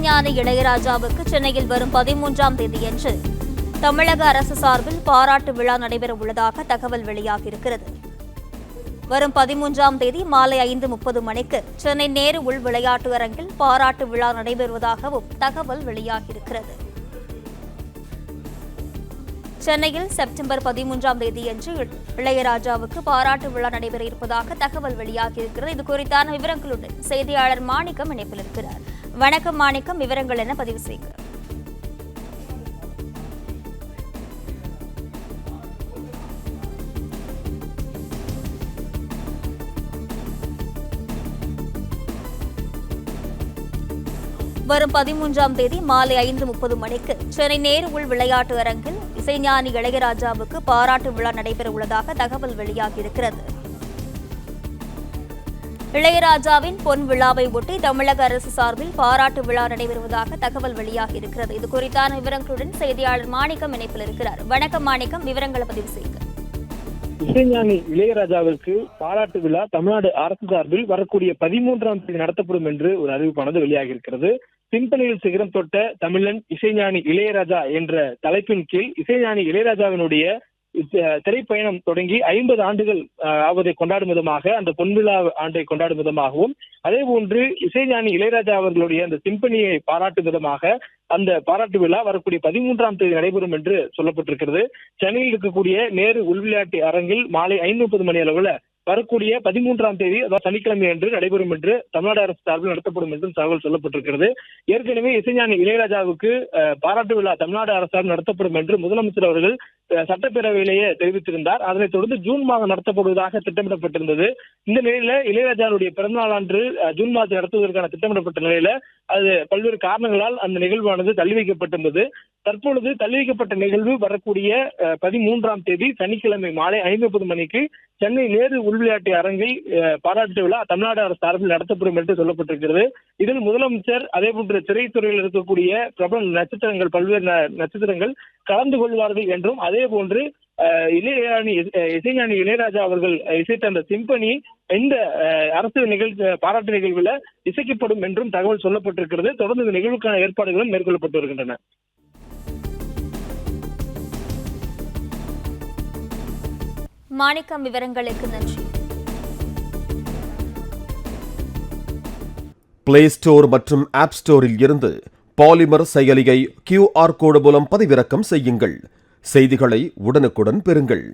இசைஞானி இளையராஜாவுக்கு சென்னையில் வரும் 13ஆம் தேதியன்று தமிழக அரசு சார்பில் பாராட்டு விழா நடைபெற உள்ளதாக தகவல் வெளியாகியிருக்கிறது. வரும் 13ஆம் தேதி மாலை 5:30 மணிக்கு சென்னை நேரு உள் விளையாட்டு அரங்கில் பாராட்டு விழா நடைபெறுவதாகவும் தகவல் வெளியாகியிருக்கிறது. சென்னையில் செப்டம்பர் 13ஆம் தேதியன்று இளையராஜாவுக்கு பாராட்டு விழா நடைபெற இருப்பதாக தகவல் வெளியாகியிருக்கிறது. இது குறித்தான விவரங்களுடன் செய்தியாளர் மாணிக்கம் இணைப்பில் இருக்கிறார். வணக்கம் மாணிக்கம், விவரங்கள் என பதிவு செய்யுங்க. வரும் 13ஆம் தேதி மாலை 5:30 மணிக்கு சென்னை நேரு உள் விளையாட்டு அரங்கில் இசைஞானி இளையராஜாவுக்கு பாராட்டு விழா நடைபெற உள்ளதாக தகவல் வெளியாகியிருக்கிறது. இளையராஜாவின் பொன் விழாவை ஒட்டி தமிழக அரசு சார்பில் பாராட்டு விழா நடைபெறுவதாக தகவல் வெளியாகியிருக்கிறது. இது குறித்தான விவரங்களுடன் செய்தியாளர் மாணிக்கம் இணைப்பில் இருக்கிறார். வணக்கம் மாணிக்கம், விவரங்களை பதிவு செய்யுங்க. இசைஞானி இளையராஜாவிற்கு பாராட்டு விழா தமிழ்நாடு அரசு சார்பில் வரக்கூடிய 13ஆம் தேதி நடத்தப்படும் என்று ஒரு அறிவிப்பானது வெளியாகியிருக்கிறது. சிம்பனியில் சிகரம் தொட்ட தமிழன் இசைஞானி இளையராஜா என்ற தலைப்பின் கீழ் இசைஞானி இளையராஜாவினுடைய திரைப்பயணம் தொடங்கி 50 ஆண்டுகள் ஆவதை கொண்டாடும் விதமாக அந்த பொன்விழா ஆண்டை கொண்டாடும் விதமாகவும், அதே போன்று இசைஞானி இளையராஜா அவர்களுடைய அந்த சிம்பனியை பாராட்டும் விதமாக அந்த பாராட்டு விழா வரக்கூடிய 13ஆம் தேதி நடைபெறும் என்று சொல்லப்பட்டிருக்கிறது. சென்னையில் இருக்கக்கூடிய நேரு உள்விளையாட்டு அரங்கில் மாலை 5:30 மணி அளவில் வரக்கூடிய 13ஆம் தேதி, அதாவது சனிக்கிழமை என்று நடைபெறும் என்று தமிழ்நாடு அரசு சார்பில் நடத்தப்படும் என்றும் தகவல் சொல்லப்பட்டிருக்கிறது. ஏற்கனவே இசைஞானி இளையராஜாவுக்கு பாராட்டு விழா தமிழ்நாடு அரசு சார்பில் நடத்தப்படும் என்று முதலமைச்சர் அவர்கள் சட்டப்பேரவையிலேயே தெரிவித்திருந்தார். அதனைத் தொடர்ந்து ஜூன் மாதம் நடத்தப்படுவதாக திட்டமிடப்பட்டிருந்தது. இந்த நிலையில இளையராஜாவுடைய பிறந்தநாள் அன்று ஜூன் மாதத்தில் நடத்துவதற்கான திட்டமிடப்பட்ட நிலையில அது பல்வேறு காரணங்களால் அந்த நிகழ்வானது தள்ளி வைக்கப்பட்டிருந்தது. தற்பொழுது தள்ளி வைக்கப்பட்ட நிகழ்வு வரக்கூடிய 13ஆம் தேதி சனிக்கிழமை மாலை 5:30 மணிக்கு சென்னை நேரு உள்விளையாட்டு அரங்கில் பாராட்டு விழா தமிழ்நாடு அரசு சார்பில் நடத்தப்படும் என்று சொல்லப்பட்டிருக்கிறது. இதில் முதலமைச்சர், அதே போன்று திரைத்துறையில் இருக்கக்கூடிய பிரபல நட்சத்திரங்கள், பல்வேறு நட்சத்திரங்கள் கலந்து கொள்வார்கள் என்றும், அதே போன்று இசைஞானி இளையராஜா அவர்கள் இசைத்த அந்த சிம்பனி இந்த அரசு பாராட்டு நிகழ்வில் இசைக்கப்படும் என்றும் தகவல் சொல்லப்பட்டிருக்கிறது. தொடர்ந்து இந்த நிகழ்வுக்கான ஏற்பாடுகளும் மேற்கொள்ளப்பட்டு வருகின்றன. மாணிக்கம், விவரங்களுக்கு நன்றி. பிளே ஸ்டோர் மற்றும் ஆப் ஸ்டோரில் இருந்து பாலிமர் செயலியை QR கோடு மூலம் பதிவிறக்கம் செய்யுங்கள். செய்திகளை உடனுக்குடன் பெறுங்கள்.